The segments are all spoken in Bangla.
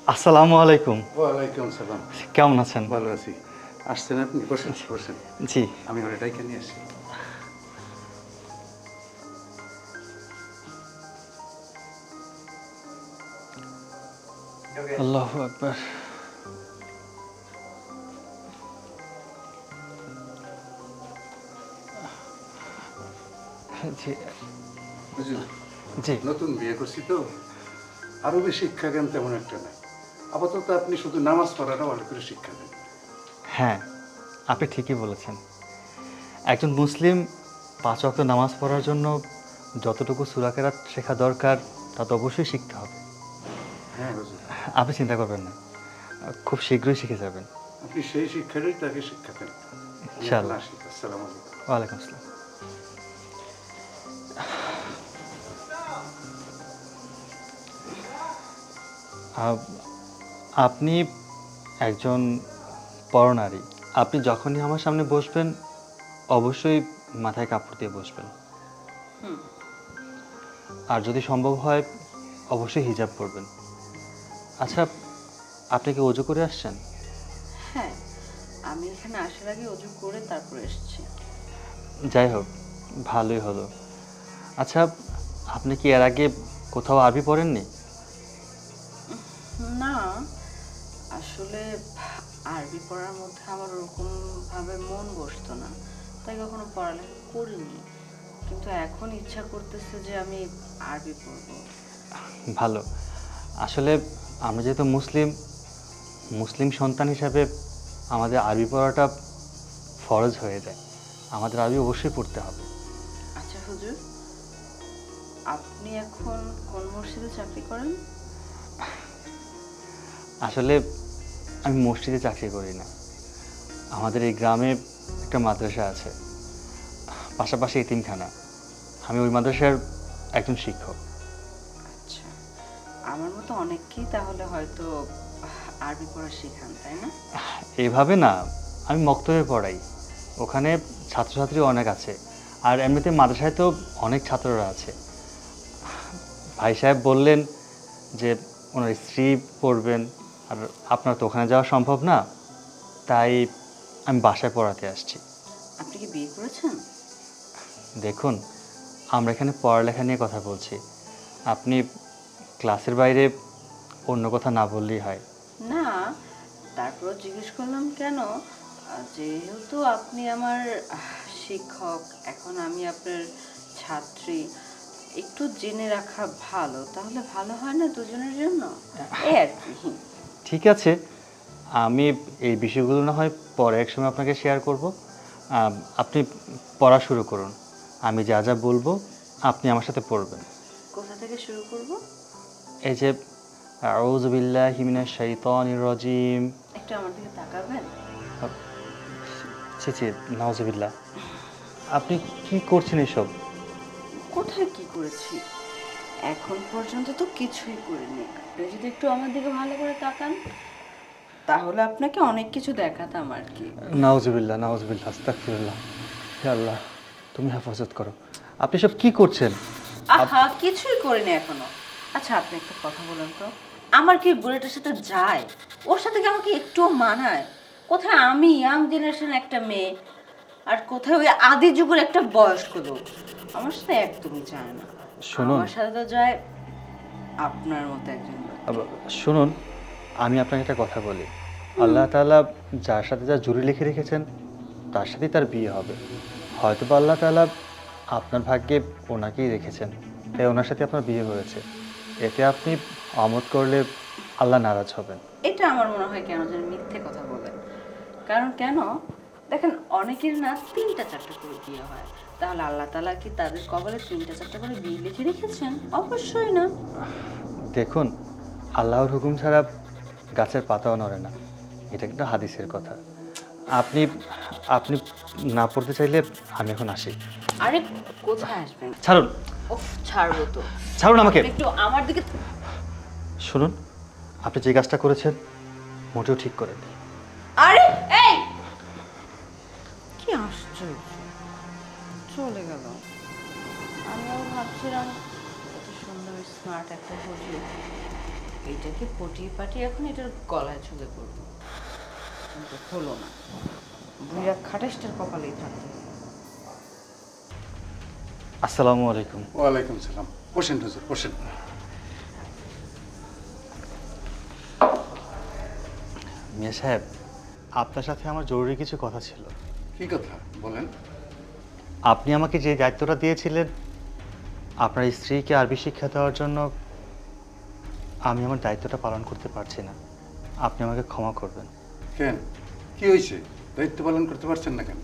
আসসালামু আলাইকুম। ওয়ালাইকুম সালাম। কেমন আছেন? ভালো আছি। আসছেন আপনি? বসেন বসেন। জি। আমি ওর এটাই নিয়ে আসি। আল্লাহু আকবার। জি বুঝলেন, জি। নতুন বিয়ে করছি তো আরবি শিক্ষা জ্ঞান তেমন একটা নাই। আপাতত আপনি শুধু নামাজ পড়াটা ভালো করে শিক্ষা দেন। হ্যাঁ, আপনি ঠিকই বলেছেন। একজন মুসলিম ৫ ওয়াক্ত নামাজ পড়ার জন্য যতটুকু সূরা কেরাত শেখা দরকার তা তো অবশ্যই শিখতে হবে। হ্যাঁ হুজুর, আপনি চিন্তা করবেন না, খুব শীঘ্রই শিখে যাবেন। আপনি সেই শিক্ষাটাই তাকে শিক্ষা দেন। আমি এখন ইনশাআল্লাহ। আসি। আসসালামু আলাইকুম। ওয়ালাইকুম আসসালাম। আপ- আপনি একজন পরনারী। আপনি যখনই আমার সামনে বসবেন অবশ্যই মাথায় কাপড় দিয়ে বসবেন। আর যদি সম্ভব হয় অবশ্যই হিজাব পরবেন। আচ্ছা, আপনি কি ওযু করে আসছেন? হ্যাঁ, আমি এখানে আসার আগে অজু করে তারপর এসেছি। যাই হোক, ভালোই হলো। আচ্ছা, আপনি কি এর আগে কোথাও আরবি পড়েননি? না, আসলে আরবি পড়ার মধ্যে আমার ওরকমভাবে মন বসতো না, তাই কখনো পড়ালেখা করিনি। কিন্তু এখন ইচ্ছা করতেছে যে আমি আরবি পড়বো। ভালো। আসলে আমরা যেহেতু মুসলিম, মুসলিম সন্তান হিসাবে আমাদের আরবি পড়াটা ফরজ হয়ে যায়। আমাদের আরবি অবশ্যই পড়তে হবে। আচ্ছা হুজুর, আপনি এখন কোন মসজিদে চাকরি করেন? আসলে আমি মসজিদে চাকরি করি না। আমাদের এই গ্রামে একটা মাদ্রাসা আছে, পাশাপাশি এতিমখানা। আমি ওই মাদ্রাসার একজন শিক্ষক। আচ্ছা, আমার মতো অনেককেই তাহলে হয়তো আরবি পড়া শেখান, তাই না? এভাবে না, আমি মক্তবে পড়াই। ওখানে ছাত্রছাত্রী অনেক আছে, আর এমনিতে মাদ্রাসায় তো অনেক ছাত্ররা আছে। ভাই সাহেব বললেন যে ওনার স্ত্রী পড়বেন, আর আপনার তো ওখানে যাওয়া সম্ভব না, তাই আমি বাসায় পড়াতে আসছি। আপনি কি বিয়ে করেছেন? দেখুন, আমরা এখানে পড়ালেখা নিয়ে কথা বলছি। আপনি ক্লাসের বাইরে অন্য কথা না বললেই হয়। না, তারপর জিজ্ঞেস করলাম কেন, যেহেতু আপনি আমার শিক্ষক, এখন আমি আপনার ছাত্রী, একটু জেনে রাখা ভালো, তাহলে ভালো হয় না দুজনের জন্য? এই আর কি। ঠিক আছে, আমি এই বিষয়গুলো না হয় পরে এক সময় আপনাকে শেয়ার করব। আপনি পড়া শুরু করুন। আমি যা যা বলবো আপনি আমার সাথে পড়বেন। কোথা থেকে শুরু করব? এই যে আউযু বিল্লাহি মিনাশ শাইতানির রাজিম। একটু আমার দিকে তাকাবেন? ছি ছি, নাউজুবিল্লাহ। আপনি কি করছেন এসব? কোথায় কি করেছি? এখন পর্যন্ত তো কিছুই করিনি। আপনি যদি একটু আমার দিকে ভালো করে তাকান, তাহলে আপনাকে অনেক কিছু দেখাতাম আর কি। নাউজুবিল্লাহ, নাউজুবিল্লাহ, আস্তাগফিরুল্লাহ। হে আল্লাহ, তুমি হেফাজত করো। আপনি সব কি করছেন? আহা, কিছুই করিনি এখনো। আচ্ছা, আপনি একটা কথা বলেন তো, আমার কি বুলেটের সাথে যায়? ওর সাথে কি আমাকে একটুও মানায়? কোথায় আমি ইয়াং জেনারেশন একটা মেয়ে, আর কোথায় ওই আদি যুগের একটা বয়স্ক লোক? আমার সাথে একদমই যায় না। শুনুন। আমার সাথে তো যায় আপনার মতো একজন লোক। শুনুন, আমি আপনাকে একটা কথা বলি। আল্লাহ তাআলা যার সাথে যা জুড়ি লিখে রেখেছেন তার সাথেই তার বিয়ে হবে। হয়তো বা আল্লাহ তাআলা আপনার ভাগ্যে ওনাকেই রেখেছেন, তাই ওনার সাথে আপনার বিয়ে হয়েছে। এতে আপনি আমোদ করলে আল্লাহ নারাজ হবেন। এটা আমার মনে হয় কেন যেন মিথ্যে কথা বলেন। কারণ কেন, দেখেন, অনেকের না 3টা 4টা করে বিয়ে হয়, তাহলে আল্লাহ তাআলা কি তাদের কবলে 3টা 4টা করে বিয়ে লিখে রেখেছেন? অবশ্যই না। দেখুন, আল্লাহর হুকুম ছাড়া গাছের পাতাও নড়ে না, এটা কিন্তু হাদিসের কথা। আপনি আপনি না পড়তে চাইলে আমি এখন আসি। আরে, কোথায় আসবেন? ছাড়ুন, উফ, ছাড়বো তো। ছাড়ুন আমাকে। আপনি একটু আমার দিকে। শুনুন, আপনি যে কাজটা করেছেন মোটেও ঠিক করেননি। আরে, এই কি আশ্চর্য, চলে গেল। আমিও ভাবছিলাম এত সুন্দর স্মার্ট একটা হুজুর, এইটাকে পটিয়ে পাটিয়ে এখন এটার গলায় ঝুলে পড়বো, কিন্তু হলো না। বুড়া খাটাসটার কপালেই থাকবে। আসসালামু আলাইকুম। ওয়ালাইকুম সালাম। বসেন হুজুর, বসেন। মিয়া সাহেব, আপনার সাথে আমার জরুরি কিছু কথা ছিল। কি কথা বলেন? আপনি আমাকে যে দায়িত্বটা দিয়েছিলেন আপনার স্ত্রীকে আরবি শিক্ষা দেওয়ার জন্য, আমি আমার দায়িত্বটা পালন করতে পারছি না। আপনি আমাকে ক্ষমা করবেন। কেন, কি হয়েছে? দায়িত্ব পালন করতে পারছেন না কেন?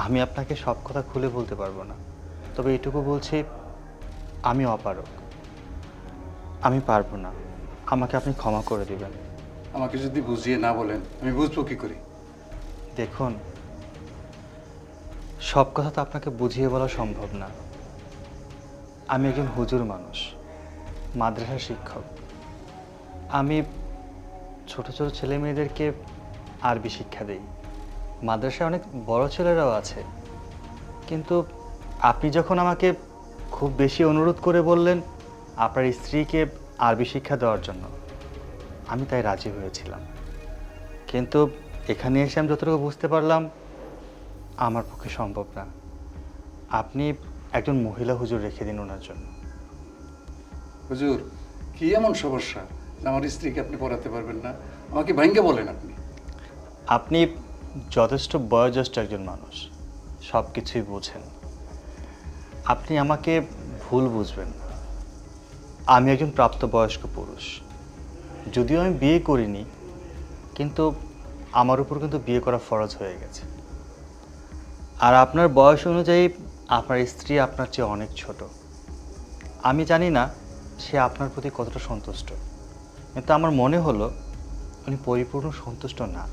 আমি আপনাকে সব কথা খুলে বলতে পারবো না, তবে এটুকু বলছি, আমি অপারগ, আমি পারবো না। আমাকে আপনি ক্ষমা করে দিবেন। আমাকে যদি বুঝিয়ে না বলেন আমি বুঝবো কি করে? দেখুন, সব কথা তো আপনাকে বুঝিয়ে বলা সম্ভব না। আমি একজন হুজুর মানুষ, মাদ্রাসার শিক্ষক। আমি ছোট ছোট ছেলে মেয়েদেরকে আরবি শিক্ষা দেই। মাদ্রাসায় অনেক বড় ছেলেরাও আছে, কিন্তু আপনি যখন আমাকে খুব বেশি অনুরোধ করে বললেন আপনার স্ত্রীকে আরবি শিক্ষা দেওয়ার জন্য, আমি তাই রাজি হয়েছিলাম। কিন্তু এখানে এসে আমি যতটুকু বুঝতে পারলাম আমার পক্ষে সম্ভব না। আপনি একজন মহিলা হুজুর রেখে দিন ওনার জন্য। হুজুর, কি এমন সমস্যা যে আমার স্ত্রীকে আপনি পড়াতে পারবেন না? আমাকে ভাঙ্গে বলেন আপনি। আপনি যথেষ্ট বয়োজ্যেষ্ঠ একজন মানুষ, সব কিছুই বোঝেন। আপনি আমাকে ভুল বুঝবেন না। আমি একজন প্রাপ্তবয়স্ক পুরুষ, যদিও আমি বিয়ে করিনি, কিন্তু আমার উপর কিন্তু বিয়ে করা ফরজ হয়ে গেছে। আর আপনার বয়স অনুযায়ী আপনার স্ত্রী আপনার চেয়ে অনেক ছোট। আমি জানি না সে আপনার প্রতি কতটা সন্তুষ্ট, কিন্তু আমার মনে হলো উনি পরিপূর্ণ সন্তুষ্ট না।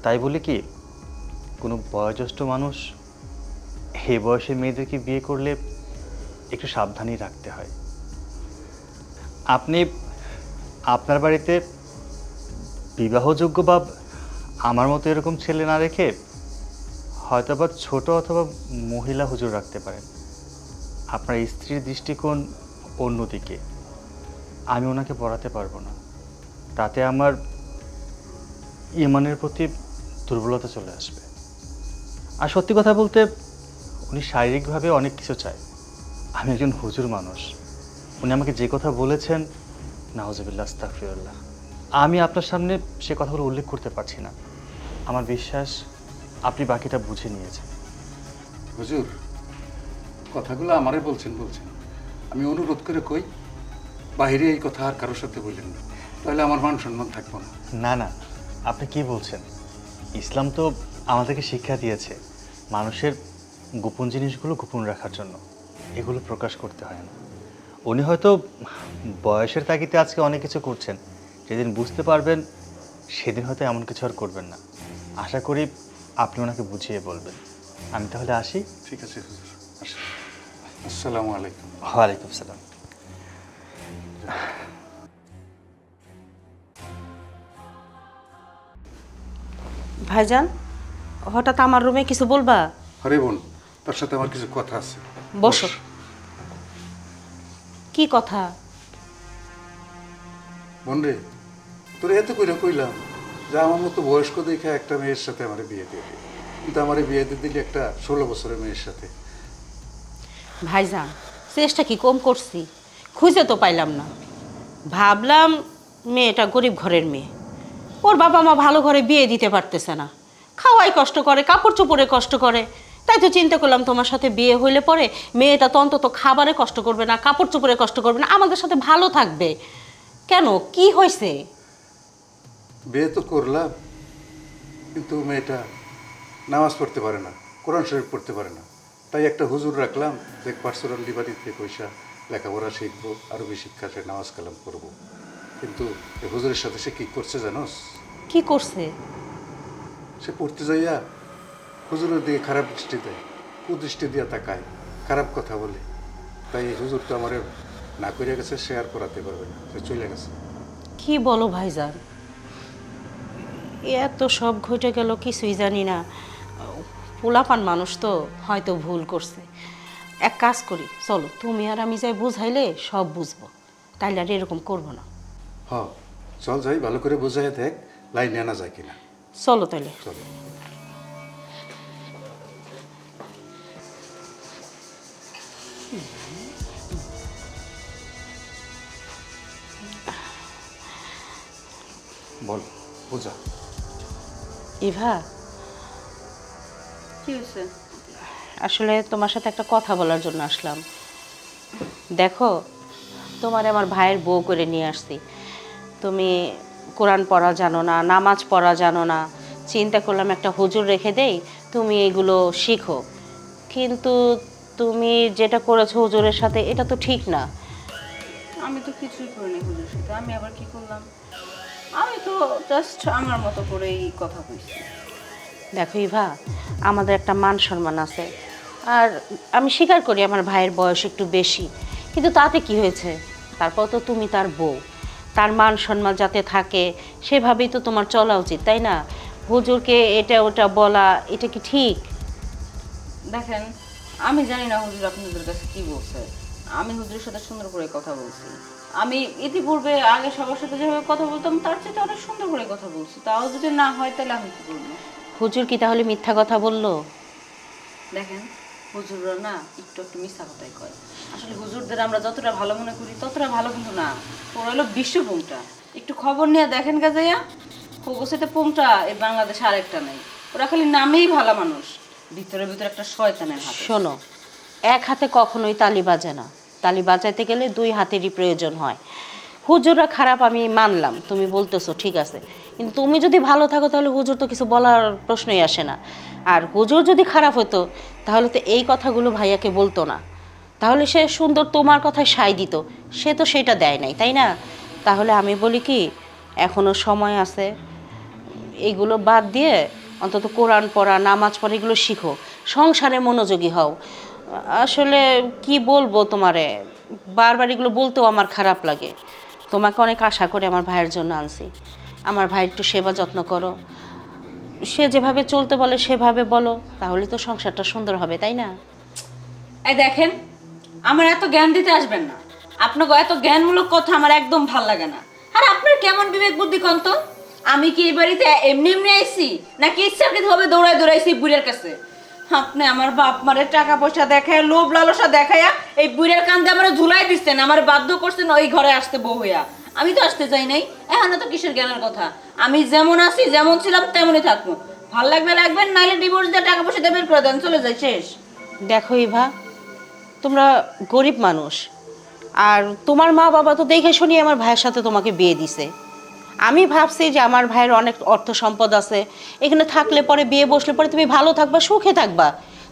তাই বলে কি কোনো বয়োজ্যেষ্ঠ মানুষ এই বয়সে মেয়েদেরকে বিয়ে করলে একটু সাবধানই রাখতে হয়। আপনি আপনার বাড়িতে বিবাহযোগ্য বা আমার মতো এরকম ছেলে না রেখে হয়তো বা ছোট অথবা মহিলা হুজুর রাখতে পারেন। আপনার স্ত্রীর দৃষ্টিকোণ অন্যদিকে। আমি ওনাকে পড়াতে পারবো না, তাতে আমার ইমানের প্রতি দুর্বলতা চলে আসবে। আর সত্যি কথা বলতে উনি শারীরিকভাবে অনেক কিছু চায়। আমি একজন হুজুর মানুষ, উনি আমাকে যে কথা বলেছেন, নাউজুবিল্লাহ আস্তাগফিরুল্লাহ, আমি আপনার সামনে সে কথাগুলো উল্লেখ করতে পারছি না। আমার বিশ্বাস আপনি বাকিটা বুঝে নিয়েছেন। হুজুর, কথাগুলো আমারে বলছেন, আমি অনুরোধ করে কই, বাইরে এই কথা আর কারোর সাথে বললেন না, তাহলে আমার মান সম্মান থাকবো না। না না, আপনি কি বলছেন? ইসলাম তো আমাদেরকে শিক্ষা দিয়েছে মানুষের গোপন জিনিসগুলো গোপন রাখার জন্য, এগুলো প্রকাশ করতে হয় না। উনি হয়তো বয়সের তাগিদে আজকে অনেক কিছু করছেন, যেদিন বুঝতে পারবেন সেদিন হয়তো এমন কিছু আর করবেন না। আশা করি আপনি ওনাকে বুঝিয়ে বলবেন। আমি তাহলে আসি। ঠিক আছে হুজুর, আসেন। আসসালামু আলাইকুম। ওয়ালাইকুম সালাম। ভাইজান, হঠাৎ আমার রুমে কিছু বলবা? হরে বোন, তার সাথে আমার কিছু কথা আছে। বসো। কি কথা? বোন রে, তোরে এত কইরা কইলাম যে আমার মতো বয়স্ক দেখে একটা মেয়ের সাথে আমার বিয়ে দিয়ে দিল, কিন্তু আমার বিয়ে দিয়ে দিলি একটা 16 বছরের মেয়ের সাথে। ভাইজান, চেষ্টা কি কম করছি? খুঁজে তো পাইলাম না। ভাবলাম মেয়েটা গরিব ঘরের মেয়ে, ওর বাবা মা ভালো ঘরে বিয়ে দিতে পারতেছে না, খাওয়াই কষ্ট করে, কাপড় চোপড়ে কষ্ট করে। তাই তো চিন্তা করলাম তোমার সাথে বিয়ে হইলে পরে মেয়েটা তো অন্তত খাবারে কষ্ট করবে না, কাপড় চোপড়ে কষ্ট করবে না, আমাদের সাথে ভালো থাকবে। কেন, কি হয়েছে? বিয়ে তো করলাম, কিন্তু মেয়েটা নামাজ পড়তে পারে না, কোরআন শরীফ পড়তে পারে না। তাই একটা হুজুর রাখলাম যে পার্সোনাল লিবারিতে পয়সা লেখাপড়া শিখবো, আরবি শিক্ষা, সে নামাজ কালাম করবো। কিন্তু এই হুজুরের সাথে সে কী করছে জানোস? কি করছে? সে পড়তে যাইয়া হুজুরের দিকে খারাপ দৃষ্টি দেয়, কুদৃষ্টি দিয়া তাকায়, খারাপ কথা বলে। তাই এই হুজুর তো আমার না করে গেছে, সে আর করাতে পারবে না, সে চলে গেছে। কি বলো ভাইজান? এত সব ঘটে গেল, কিছুই জানি না। পোলাপান মানুষ তো হয়তো ভুল করছে। এক কাজ করি, চলো তুমি আর আমি যাই বুঝাইলে সব বুঝবো, তাইলে আর এরকম করবো না। হ, চল যাই, ভালো করে বোঝাই দেখ লাইনে আনা যায় কিনা। চলো তাহলে। চলো। বল, বোঝা। ইভা, কি হয়েছে? আসলে তোমার সাথে একটা কথা বলার জন্য আসলাম। দেখো, তোমার আমার ভাইয়ের বউ করে নিয়ে আসছি। তুমি কোরআন পড়া জানো না, নামাজ পড়া জানো না। চিন্তা করলাম একটা হুজুর রেখে দেই, তুমি এগুলো শিখো। কিন্তু তুমি যেটা করেছো হুজুরের সাথে, এটা তো ঠিক না। আমি তো কিছুই করিনি হুজুর সাথে, আমি আবার কি করলাম? আমি তো জাস্ট আমার মতো করেই কথা কইছি। দেখো ইভা, আমাদের একটা মান সম্মান আছে। আর আমি স্বীকার করি আমার ভাইয়ের বয়স একটু বেশি, কিন্তু তাতে কি হয়েছে? তারপর তো তুমি তার বউ, তার মান সম্মান যাতে থাকে সেভাবেই তো তোমার চলা উচিত, তাই না? হুজুরকে এটা ওটা বলা, এটা কি ঠিক? দেখেন, আমি জানি না হুজুর আপনাদের কাছে কি বলছে। আমি হুজুরের সাথে সুন্দর করে কথা বলছি। আমি ইতিপূর্বে আগে সবার সাথে যেভাবে কথা বলতাম তার চেয়ে অনেক সুন্দর করে কথা বলছি। তাও যদি না হয় তাহলে আমি কি করবো? হুজুর কি তাহলে মিথ্যা কথা বললো? দেখেন, হুজুররা না একটু একটু মিথ্যা কথাই কয়। আসলে হুজুরদের আমরা যতটা ভালো মনে করি ততটা ভালো কিন্তু না। ওরা হলো বিশ্বপুংটা। একটু খবর নিয়ে দেখেন গাজাইয়া, হোগোসেতে পুংটা এই বাংলাদেশে আরেকটা নাই। ওরা খালি নামেই ভালো মানুষ, ভিতরে ভিতরে একটা শয়তানের হাত। শোনো, এক হাতে কখনোই তালি বাজে না। তালি বাজাইতে গেলে দুই হাতেরই প্রয়োজন হয়। হুজুররা খারাপ আমি মানলাম, তুমি বলতেছো ঠিক আছে, কিন্তু তুমি যদি ভালো থাকো তাহলে হুজুর তো কিছু বলার প্রশ্নই আসে না। আর হুজুর যদি খারাপ হতো তাহলে তো এই কথাগুলো ভাইয়াকে বলতো না। তাহলে সে সুন্দর তোমার কথায় সায় দিত, সে তো সেটা দেয় নাই, তাই না? তাহলে আমি বলি কি, এখনো সময় আছে, এইগুলো বাদ দিয়ে অন্তত কোরআন পড়া, নামাজ পড়া এগুলো শিখো, সংসারে মনোযোগী হও। আসলে কি বলবো তোমারে, বারবার এগুলো বলতেও আমার খারাপ লাগে। তোমাকে অনেক আশা করে আমার ভাইয়ের জন্য আনছি। আমার ভাইয়ের একটু সেবা যত্ন করো, সে যেভাবে চলতে বলে সেভাবে বলো, তাহলে তো সংসারটা সুন্দর হবে, তাই না? এই দেখেন, আমার এত জ্ঞান দিতে আসবেন না। আপনাকে এত জ্ঞানমূলক কথা আমার একদম ভাল লাগে না। আর আপনার কেমন বিবেক বুদ্ধি কন্ত? আমি কি এই বাড়িতে এমনি এমনি আইছি, নাকি ইচ্ছাকৃতভাবে দৌড়াই দৌড়াইছি বুড়ের কাছে? আপনি আমার বাপ মারের টাকা পয়সা দেখায়, লোভ লালসা দেখাইয়া এই বুড়ের কান্দে আমার ঝুলাই দিচ্ছেন, আমার বাধ্য করছেন ওই ঘরে আসতে বউ হইয়া। আমি তো আসতে চাই নাই। এখন তো কিসের জ্ঞানের কথা? আমি যেমন আছি, যেমন ছিলাম তেমনই থাকবো। ভাল লাগবে লাগবেন, নাইলে ডিভোর্স দিয়ে টাকা পয়সা দিয়ে বের করে দেন, চলে যাই, শেষ। দেখো ইভা, তোমরা গরিব মানুষ, আর তোমার মা বাবা তো দেখে শুনি আমার ভাইয়ের সাথে তোমাকে বিয়ে দিছে। আমি ভাবছি যে আমার ভাইয়ের অনেক অর্থ সম্পদ আছে, এখানে থাকলে পরে বিয়ে বসলে পরে তুমি ভালো থাকবা, সুখে থাকবা।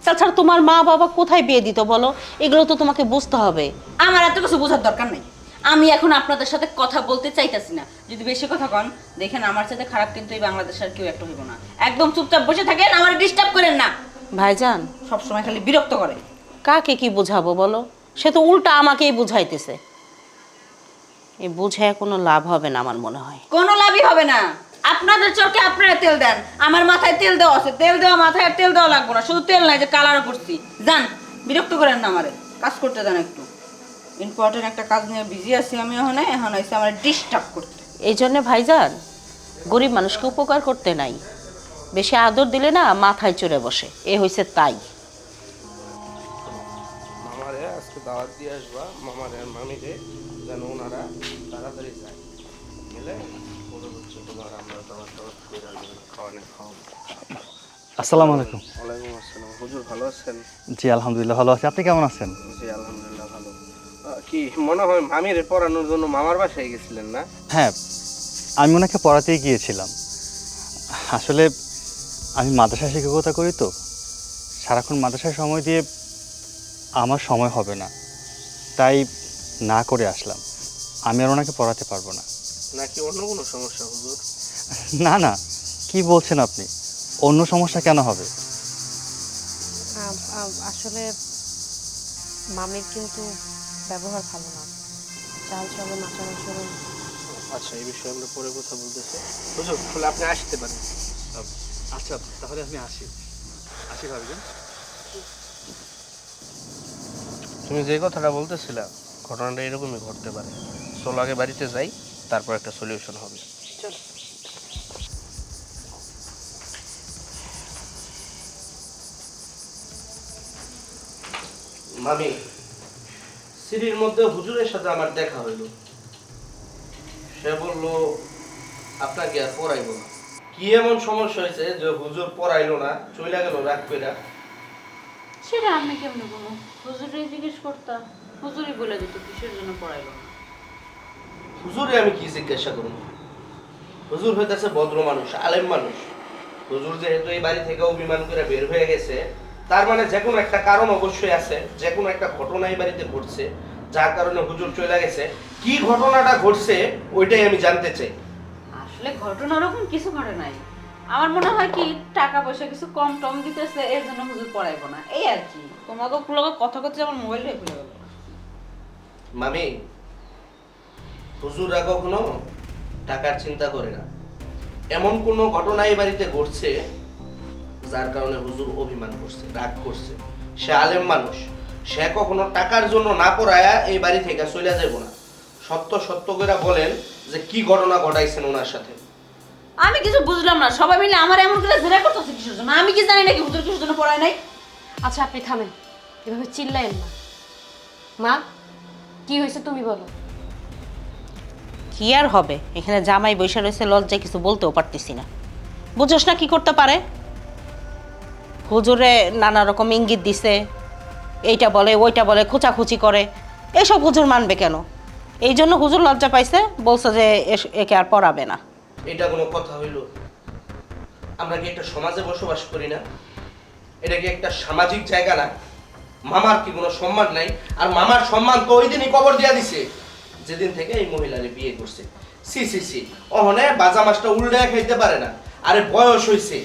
তাছাড়া তোমার মা বাবা কোথায় বিয়ে দিত বলো? এগুলো তো তোমাকে বুঝতে হবে। আমার এত কিছু বোঝার দরকার নেই। আমি এখন আপনাদের সাথে কথা বলতে চাইতেছি না। যদি বেশি কথা কন, দেখেন আমার সাথে খারাপ কিন্তু এই বাংলাদেশের আর কেউ একটা হইব না। একদম চুপচাপ বসে থাকেন, আমার ডিস্টার্ব করেন না। ভাইজান, সবসময় খালি বিরক্ত করে। কাকে কি বুঝাবো বলো? সে তো উল্টা আমাকেই বুঝাইতেছে। এই বুঝায় কোনো লাভ হবে না আমার মনে হয়। কোনো লাভই হবে না। আপনাদের চরকে আপনারা তেল দেন, আমার মাথায় তেল দেওয়া আছে। তেল দেওয়া মাথায় আর তেল দেওয়া লাগবে না। শুধু তেল নাই যে কালারও করছি। যান, বিরক্ত করেন না আমারে। কাজ করতে দেন একটু। ইম্পর্টেন্ট একটা কাজ নিয়ে বিজি আছি আমি। এখন আইসি আমার ডিস্টার্ব করতে। এই জন্যে ভাইজান, গরিব মানুষকে উপকার করতে নাই, বেশি আদর দিলে না মাথায় চড়ে বসে, এ হয়েছে তাই। মামারে আজকে দাওয়াত দিয়ে আসবা, মামারে আর মামিরে, যেন ওনারা তাড়াতাড়ি যায়। গেলে বলে হচ্ছে তোমার আমরা দাওয়াত করে আসবেন, খাওয়ানো খাওয়াবো। আসসালামু আলাইকুম। ওয়ালাইকুম আসসালাম। হুজুর ভালো আছেন? জি আলহামদুলিল্লাহ ভালো আছি, আপনি কেমন আছেন? জি আলহামদুলিল্লাহ ভালো। কি মনে হয় মামিরে পড়ানোর জন্য মামার বাসায় গেছিলেন না? হ্যাঁ, আমি ওনাকে পড়াতেই গিয়েছিলাম। আসলে আমি মাদ্রাসায় শিক্ষকতা করি, তো সারাক্ষণ মাদ্রাসায় সময় দিয়ে আমার সময় হবে না, তাই না করে আসলাম। আমি আর ওনাকে পড়াতে পারবো না। নাকি অন্য কোনো সমস্যা হুজুর? না না, কি বলছেন আপনি? অন্য সমস্যা কেন হবে? আসলে মামির কিন্তু ব্যবহার ভালো না, চাল চলন আচার আচরণ। আচ্ছা, এই বিষয়ে আমরা পরে কথা বলতেছি। হুজুর তাহলে আপনি আসতে পারেন। আচ্ছা, তাহলে আমি আসি ভাবিজান। তুমি যে কথাটা বলতেছিলা, ঘটনাটা এরকমই ঘটতে পারে। চলো আগে বাড়িতে যাই, তারপর একটা সলিউশন হবে। চলো। মামি, সিঁড়ির মধ্যে হুজুরের সাথে আমার দেখা হইল। সে বলল আপনাকে আর পড়াইব না। কি এমন সমস্যা হয়েছে যে হুজুর পড়াইলো না, চলে গেল রাগ কইরা? সেটা আমি কেমনে বলবো? হুজুরে জিজ্ঞেস করতাম, হুজুরই বলে দিত কিসের জন্য পড়াইলো না। হুজুরে আমি কি জিজ্ঞাসা করব? হুজুর হইতেছে ভদ্র মানুষ, আলেম মানুষ। হুজুর যেহেতু এই বাড়ি থেকে অভিমান করে বের হয়ে গেছে, তার মানে যে কোনো একটা কারণ অবশ্যই আছে, যে কোনো একটা ঘটনা এই বাড়িতে ঘটছে যার কারণে হুজুর চলে গেছে। কি ঘটনাটা ঘটছে ওইটাই আমি জানতে চাই। আসলে ঘটনা ওরকম কিছু ঘটে নাই। আমার মনে হয় কি টাকা পয়সা কিছু কম টম দিতেছে, এর জন্য হুজুর পড়াইবো না, এই আর কি। তোমাকে পুরো কথা করতে আমার মোবাইলটাই খুলে গেল। মামি, হুজুররা কখনো টাকার চিন্তা করে না। এমন কোনো ঘটনা এই বাড়িতে ঘটছে যার কারণে হুজুর অভিমান করছে, রাগ করছে। সে আলেম মানুষ, সে কখনো টাকার জন্য না পড়ায়া এই বাড়ি থেকে চলে যাব না। সত্য সত্য করে বলেন যে কি ঘটনা ঘটাইছেন ওনার সাথে। আমি কিছু বুঝলাম না, সবাই মিলে আমার এমন করে জেরা করতেছে কিসের জন্য? আমি কি জানি নাকি হুজুর কিসের জন্য পড়ায় নাই? আচ্ছা আপনি থামেন, এভাবে চিল্লায়েন না। মা, কি হয়েছে তুমি বলো। কি আর হবে, এখানে জামাই বৈশা রয়েছে, লজ্জায় কিছু বলতেও পারতেছি না। বুঝোস না কি করতে পারে? হুজুরে নানা রকম ইঙ্গিত দিছে, এইটা বলে ওইটা বলে, খোঁচাখুচি করে। এসব হুজুর মানবে কেন? এই জন্য হুজুর লজ্জা পাইছে, বলছে যে একে আর পড়াবে না। এটা কোনো কথা হইল? আমরা কি একটা সমাজে বসবাস করি না? এটা কি একটা সামাজিক জায়গা না? মামার কি কোনো সম্মান নাই? আর মামার সম্মান তো ওই দিনই কবর দিয়া দিছে যেদিন থেকে এই মহিলারে বিয়ে করছে। সি সি সি, অহনে বাজা মাছটা উল্টায় খাইতে পারে না। আরে বয়স হইছে,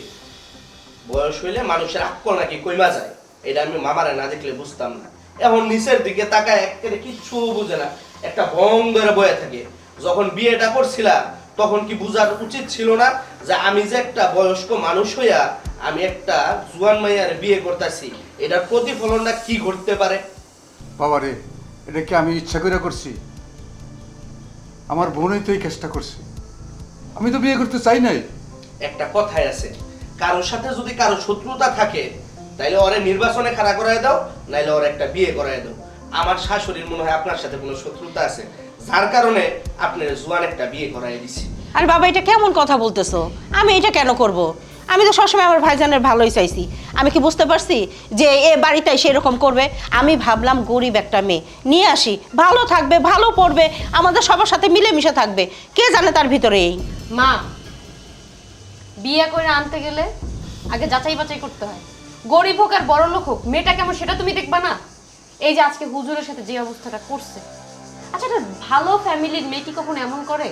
বয়স হইলে মানুষের আক্কল নাকি কইমা যায়, এটা আমি মামারে না দেখলে বুঝতাম না। এখন নিচের দিকে তাকায় একেবারে কিচ্ছু বুঝে না, একটা ভং ধরে বয়ে থাকে। যখন বিয়েটা করছিলা তখন কি বুঝার উচিত ছিল না যে আমি যে একটা বয়স্ক মানুষ হইয়া আমি একটা জুয়ান মাইয়ার বিয়ে করতেছি, এটার প্রতিফলনটা কি ঘটতে পারে? বাবা রে, এটা কি আমি ইচ্ছা করে করছি? আমার বোনই তো এই কাজটা করছে। আমি তো বিয়ে করতে চাই নাই। একটা কথাই আছে, কারোর সাথে যদি কারো শত্রুতা থাকে তাইলে ওরে নির্বাচনে খাড়া করায় দাও, নাইলে ওর একটা বিয়ে করায় দাও। আমার শাশুড়ির মনে হয় আপনার সাথে কোনো শত্রুতা আছে, যার কারণে আপনার জুয়ান একটা বিয়ে করায় দিছি। আরে বাবা, এটা কেমন কথা বলতেছো? আমি এটা কেন করব? আমি তো সবসময় আমার ভাইজানের ভালোই চাইছি। আমি কি বুঝতে পারছি যে এ বাড়িটাই সেরকম করবে? আমি ভাবলাম গরিব একটা মেয়ে নিয়ে আসি, ভালো থাকবে, ভালো পড়বে, আমাদের সবার সাথে মিলেমিশে থাকবে। কে জানে তার ভিতরে এই। মা, বিয়ে করে আনতে গেলে আগে যাচাই বাছাই করতে হয়। গরিব হোক আর বড় লোক হোক, মেয়েটা কেমন সেটা তুমি দেখবা না? এই যে আজকে হুজুরের সাথে যে অবস্থাটা করছে, আচ্ছা একটা ভালো ফ্যামিলির মেয়ে কি কখনো এমন করে?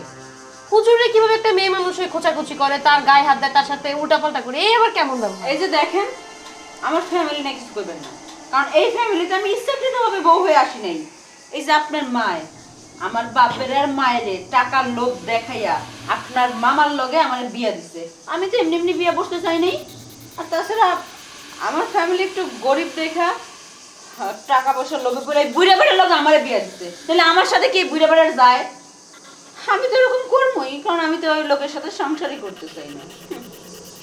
হুজুরে কিভাবে একটা মেয়ে মানুষ হয়ে খোঁচাখুচি করে, তার গায়ে হাত দেয়, তার সাথে উল্টাপাল্টা করে, এই আবার কেমন ব্যবহার? এই যে দেখেন, আমার ফ্যামিলি নিয়ে কিছু করবেন না, কারণ এই ফ্যামিলিতে আমি ইচ্ছাকৃতভাবে বউ হয়ে আসি নাই। এই যে আপনার মায়, আমার বাপের আর মায়েরে টাকার লোভ দেখাইয়া আপনার মামার লগে আমার বিয়া দিছে। আমি তো এমনি এমনি বিয়া বসতে চাই নাই। আর তাছাড়া আমার ফ্যামিলি একটু গরিব দেখা টাকা পয়সার লোভে পড়ে বুড়া বেড়ার লগে আমার বিয়া দিছে। তাহলে আমার সাথে কি বুড়া বেড়ার যায়? আমি তো এরকম করবোই, কারণ আমি তো ওই লোকের সাথে সংসারই করতে চাই না।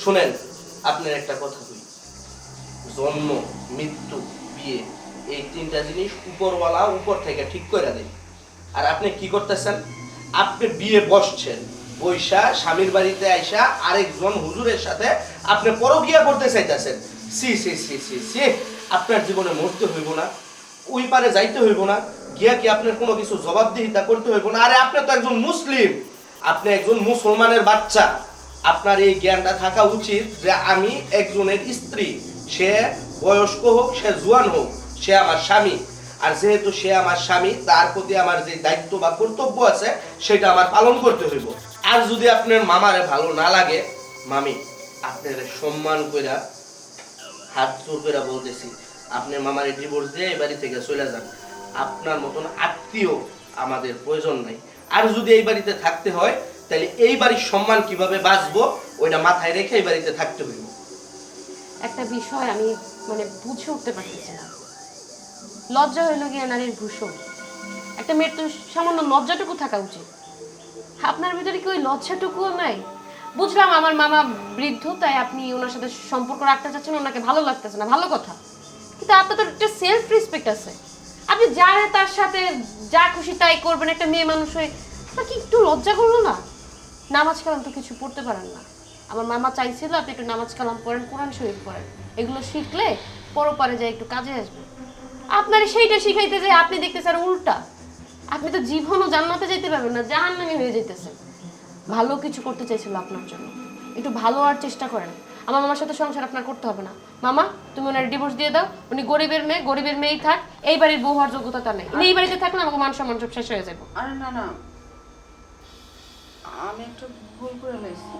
শুনেন, আপনার একটা কথা বলি, জন্ম, মৃত্যু, বিয়ে, এই তিনটা জিনিস উপরওয়ালা উপর থেকে ঠিক করে দেয়। আর আপনি কি করতেছেন? আপনি বিয়ে বসছেন, বৈশা স্বামীর বাড়িতে আইসা আরেকজন হুজুরের সাথে আপনি পরকিয়া করতে চাইতেছেন। সি সি সি সি সি, আপনার জীবনে মরতে হইব না, ওই পারে যাইতে হইব না, গিয়া কি আপনার কোনো কিছু জবাবদিহিতা করতে হইব না? আরে আপনি তো একজন মুসলিম, আপনি একজন মুসলমানের বাচ্চা। আপনার এই জ্ঞানটা থাকা উচিত যে আমি একজনের স্ত্রী, সে বয়স্ক হোক, সে জুয়ান হোক, সে আমার স্বামী। আর যেহেতু সে আমার স্বামী, তার প্রতি আমার যে দায়িত্ব বা কর্তব্য আছে সেটা আমার পালন করতে হইব। আর যদি আপনার মামারে ভালো না লাগে, মামি আপনার সম্মান কইরা হাত জোর করে বলতেছি, আপনার মামারে ডিভোর্স দিয়ে এই বাড়ি থেকে চলে যান। আপনার মতন আত্মীয় আমাদের প্রয়োজন নাই। আর যদি এই বাড়িতে থাকতে হয় তাহলে এই বাড়ির সম্মান কিভাবে বাঁচবো ওইটা মাথায় রেখে এই বাড়িতে থাকতে হইব। একটা বিষয় আমি বুঝে উঠতে পারতেছি না। লজ্জা হইল গিয়ে নারীর ভূষণ। একটা মেয়ের তো সামান্য লজ্জাটুকু থাকা উচিত। আপনার ভিতরে কি ওই লজ্জাটুকুও নাই? বুঝলাম আমার মামা বৃদ্ধ, তাই আপনি ওনার সাথে সম্পর্ক রাখতে চাচ্ছেন, ওনাকে ভালো লাগতেছে না, ভালো কথা। কিন্তু আপনার তো একটা সেলফ রেসপেক্ট আছে। আপনি যারে তার সাথে যা খুশি তাই করবেন, একটা মেয়ে মানুষ হয়ে আপনার কি একটু লজ্জা করলো না? নামাজ কালাম তো কিছু পড়তে পারেন না। আমার মামা চাইছিল আপনি একটু নামাজ কালাম পড়েন, কোরআন শরীফ পড়েন, এগুলো শিখলে পরপারে যায় একটু কাজে আসবে। আপনার সেইটা শিখাইতে যায় আপনি দেখতেছেন উল্টা। আপনি তো জীবনও জান্নাতে যেতে পারবেন না, জাহান্নামী হয়ে যেতেছেন। ভালো কিছু করতে চাইছিল আপনার জন্য, একটু ভালো হওয়ার চেষ্টা করেন। আমার মামার সাথে সংসার আপনার করতে হবে না। মামা, তুমি ওনার ডিভোর্স দিয়ে দাও। উনি গরিবের মেয়ে, গরিবের মেয়েই থাক। এই বাড়ির বউ হওয়ার যোগ্যতা তার নেই। উনি এই বাড়িতে থাকলে আমাকে মান সম্মান সব শেষ হয়ে যাবে। আরে না না, আমি একটা ভুল করে লাইছি।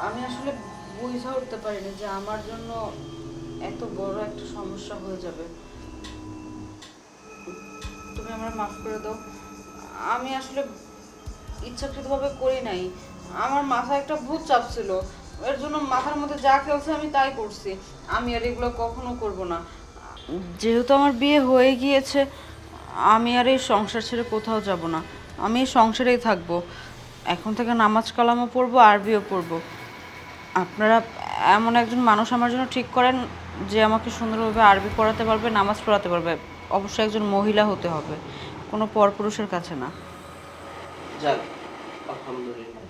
আমি আসলে বুঝে উঠতে পারিনি যে আমার জন্য এত বড় একটা সমস্যা হয়ে যাবে। তুমি আমার মাফ করে দাও। আমি আসলে ইচ্ছাকৃতভাবে করি নাই। আমার মাথায় একটা ভূত চাপ ছিল, এর জন্য মাথার মধ্যে যা খেলছে আমি তাই করছি। আমি আর এগুলো কখনো করব না। যেহেতু আমার বিয়ে হয়ে গিয়েছে, আমি আর এই সংসার ছেড়ে কোথাও যাব না। আমি এই সংসারেই থাকবো। এখন থেকে নামাজ কালামও পড়বো, আরবিও পড়বো। আপনারা এমন একজন মানুষ আমার জন্য ঠিক করেন যে আমাকে সুন্দরভাবে আরবি পড়াতে পারবে, নামাজ পড়াতে পারবে। অবশ্যই একজন মহিলা হতে হবে, কোনো পরপুরুষের কাছে না। যাক, আলহামদুলিল্লাহ।